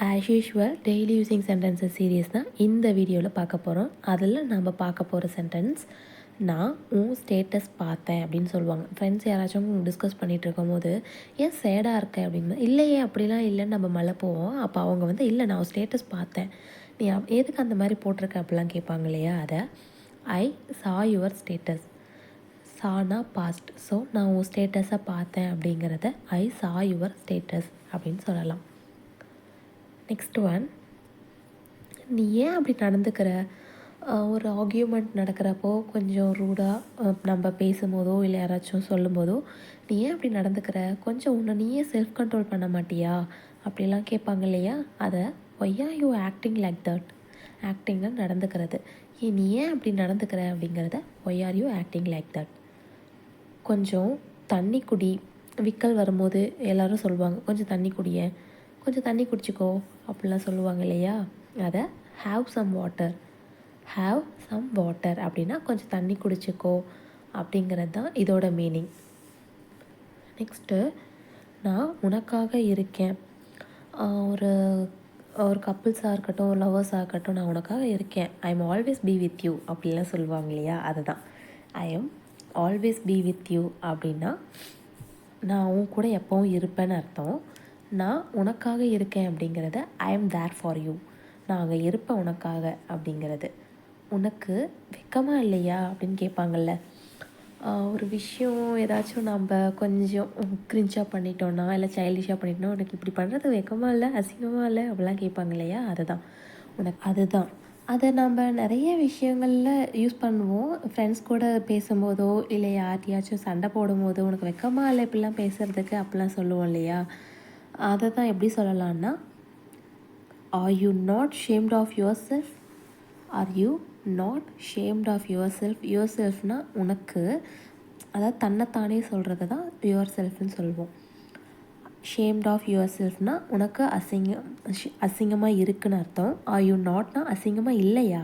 As usual daily using sentences series தான் இந்த வீடியோவில் பார்க்க போகிறோம். அதில் நம்ம பார்க்க போகிற சென்டென்ஸ், நான் உன் ஸ்டேட்டஸ் பார்த்தேன் அப்படின்னு சொல்லுவாங்க. ஃப்ரெண்ட்ஸ் யாராச்சும் டிஸ்கஸ் பண்ணிகிட்டு இருக்கும் போது, ஏன் சேடாக இருக்கேன் அப்படின்னு, இல்லையே அப்படிலாம் இல்லைன்னு நம்ம மழை போவோம். அப்போ அவங்க வந்து, இல்லை நான் ஸ்டேட்டஸ் பார்த்தேன், நீ எதுக்கு அந்த மாதிரி போட்டிருக்க அப்படிலாம் கேட்பாங்க இல்லையா? அதை ஐ சா யுவர் ஸ்டேட்டஸ், சானா பாஸ்ட். ஸோ நான் உன் ஸ்டேட்டஸை பார்த்தேன் அப்படிங்கிறத ஐ சா யுவர் ஸ்டேட்டஸ் அப்படின்னு சொல்லலாம். நெக்ஸ்ட் ஒன், நீ ஏன் அப்படி நடந்துக்கிற? ஒரு ஆர்கியூமெண்ட் நடக்கிறப்போ கொஞ்சம் ரூடாக நம்ம பேசும்போதோ இல்லை யாராச்சும் சொல்லும்போதோ, நீ ஏன் அப்படி நடந்துக்கிற, கொஞ்சம் உன்னை நீயே செல்ஃப் கண்ட்ரோல் பண்ண மாட்டியா அப்படிலாம் கேட்பாங்க இல்லையா? அதை why are you acting like that, ஆக்டிங்காக நடந்துக்கிறது. நீ ஏன் அப்படி நடந்துக்கிற அப்படிங்கிறத why are you acting like that. கொஞ்சம் தண்ணி குடி, விக்கல் வரும்போது எல்லோரும் சொல்லுவாங்க, கொஞ்சம் தண்ணி குடிய, கொஞ்சம் தண்ணி குடிச்சிக்கோ அப்படிலாம் சொல்லுவாங்க இல்லையா? அதை have some water, have some water அப்படின்னா கொஞ்சம் தண்ணி குடிச்சிக்கோ அப்படிங்கிறது தான் இதோட மீனிங். நெக்ஸ்ட்டு, நான் உனக்காக இருக்கேன். ஒரு ஒரு கப்புள்ஸாக இருக்கட்டும், ஒரு லவ்வர்ஸாக இருக்கட்டும், நான் உனக்காக இருக்கேன், I am always be with you அப்படிலாம் சொல்லுவாங்க இல்லையா? அதுதான் I am always be with you அப்படின்னா நான் உன் கூட எப்போவும் இருப்பேன்னு அர்த்தம். நான் உனக்காக இருக்கேன் அப்படிங்கிறத I am there for you, நான் அங்கே இருப்பேன் உனக்காக அப்படிங்கிறது. உனக்கு வெக்கமாக இல்லையா அப்படின்னு கேட்பாங்கள்ல. ஒரு விஷயம் ஏதாச்சும் நம்ம கொஞ்சம் கிரிஞ்சாக பண்ணிட்டோன்னா, இல்லை சைல்டிஷாக பண்ணிட்டோன்னா, உனக்கு இப்படி பண்ணுறது வெக்கமாக இல்லை, அசிங்கமாக இல்லை அப்படிலாம் கேட்பாங்க இல்லையா? அதுதான் அதை நம்ம நிறைய விஷயங்களில் யூஸ் பண்ணுவோம். ஃப்ரெண்ட்ஸ் கூட பேசும்போதோ இல்லை யார்ட்டையாச்சும் சண்டை போடும்போதோ, உனக்கு வெக்கமாக இல்லை இப்படிலாம் பேசுகிறதுக்கு அப்படிலாம் சொல்லுவோம் இல்லையா? அதை தான் எப்படி சொல்லலான்னா, are you not shamed of yourself, are you not shamed of yourself. யுவர் செல்ஃப்னால் உனக்கு, அதாவது தன்னைத்தானே சொல்கிறது தான் யுவர் செல்ஃப்னு சொல்லுவோம். ஷேம்ட் ஆஃப் யுவர் செல்ஃப்னால் உனக்கு அசிங்கமாக இருக்குன்னு அர்த்தம். ஆர் யூ நாட்னா அசிங்கமாக இல்லையா,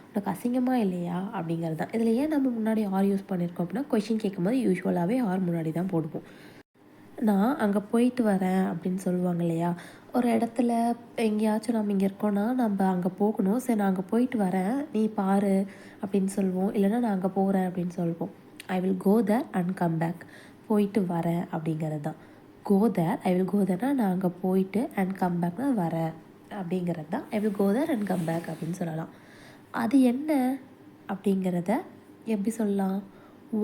உனக்கு அசிங்கமாக இல்லையா அப்படிங்கிறது தான். இதில் ஏன் நம்ம முன்னாடி ஆர் யூஸ் பண்ணியிருக்கோம் அப்படின்னா, கொஷின் கேட்கும்போது யூஸ்வலாகவே ஆர் முன்னாடி தான் போடுவோம். நான் அங்கே போயிட்டு வரேன் அப்படின்னு சொல்லுவாங்க இல்லையா? ஒரு இடத்துல எங்கேயாச்சும் நம்ம இங்கே இருக்கோன்னா நம்ம அங்கே போகணும். சரி நான் அங்கே போயிட்டு வரேன், நீ பாரு அப்படின்னு சொல்லுவோம். இல்லைனா நான் அங்கே போகிறேன் அப்படின்னு சொல்லுவோம். I will go there and come back. போயிட்டு வரேன் அப்படிங்கிறது தான். கோ தேர், ஐ வில் கோ தேர்னா நான் அங்கே போயிட்டு, அண்ட் கம் பேக்னா வரேன் அப்படிங்கிறது தான். I will go there and come back அப்படின்னு சொல்லலாம். அது என்ன அப்படிங்கிறத எப்படி சொல்லலாம்?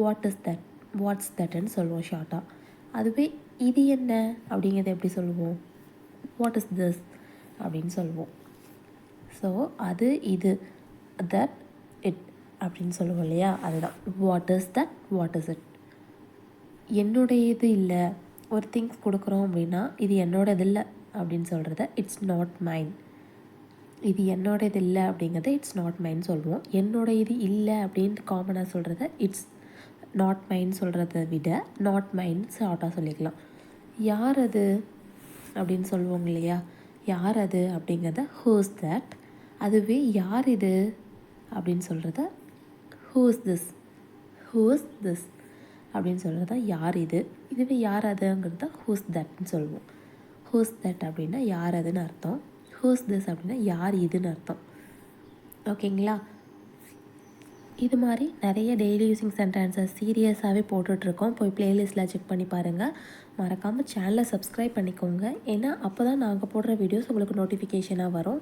வாட் இஸ் தட், வாட்ஸ் தட்ன்னு சொல்லுவோம் ஷார்ட்டாக. அதுவே இது என்ன அப்படிங்கிறத எப்படி சொல்லுவோம்? வாட் இஸ் திஸ் அப்படின்னு சொல்லுவோம். ஸோ அது, இது, தட், இட் அப்படின்னு சொல்லுவோம் இல்லையா? அதுதான் what is that, what is it. என்னுடைய இது இல்லை, ஒரு திங்ஸ் கொடுக்குறோம் அப்படின்னா இது என்னோடது இல்லை அப்படின்னு சொல்கிறத இட்ஸ் நாட் மைன். இது என்னோடது இல்லை அப்படிங்கிறத இட்ஸ் நாட் மைன் சொல்லுவோம். என்னோட இது இல்லை அப்படின்ட்டு காமனாக சொல்கிறத இட்ஸ் நாட் மைன் சொல்கிறத விட நாட் மைன் ஷார்ட்டாக சொல்லிக்கலாம். யார் அது அப்படின்னு சொல்லுவோங்க இல்லையா? யார் அது அப்படிங்கிறத ஹூஸ் தட். அதுவே யார் இது அப்படின்னு சொல்கிறத ஹூஸ் திஸ், ஹூஸ் திஸ் அப்படின்னு சொல்கிறத யார் இது. இதுவே யார் அதுங்கிறத ஹூஸ் தட்னு சொல்லுவோம். ஹூஸ் தட் அப்படின்னா யார் அதுன்னு அர்த்தம். ஹூஸ் திஸ் அப்படின்னா யார் இதுன்னு அர்த்தம். ஓகேங்களா? இது மாதிரி நிறைய டெய்லி யூஸிங் சென்டென்சஸ் சீரியஸாகவே போட்டுட்ருக்கோம். போய் ப்ளேலிஸ்ட்டில் செக் பண்ணி பாருங்கள். மறக்காமல் சேனலை சப்ஸ்கிரைப் பண்ணிக்கோங்க. ஏன்னா அப்போ தான் நாங்கள் போடுற வீடியோஸ் உங்களுக்கு நோட்டிஃபிகேஷனாக வரும்.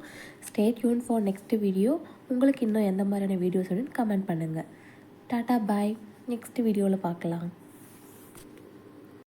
Stay tune for next video. உங்களுக்கு இன்னும் எந்த மாதிரியான வீடியோஸ் வேணும்னு கமெண்ட் பண்ணுங்கள். டாட்டா பாய். நெக்ஸ்ட் வீடியோவில் பார்க்கலாம்.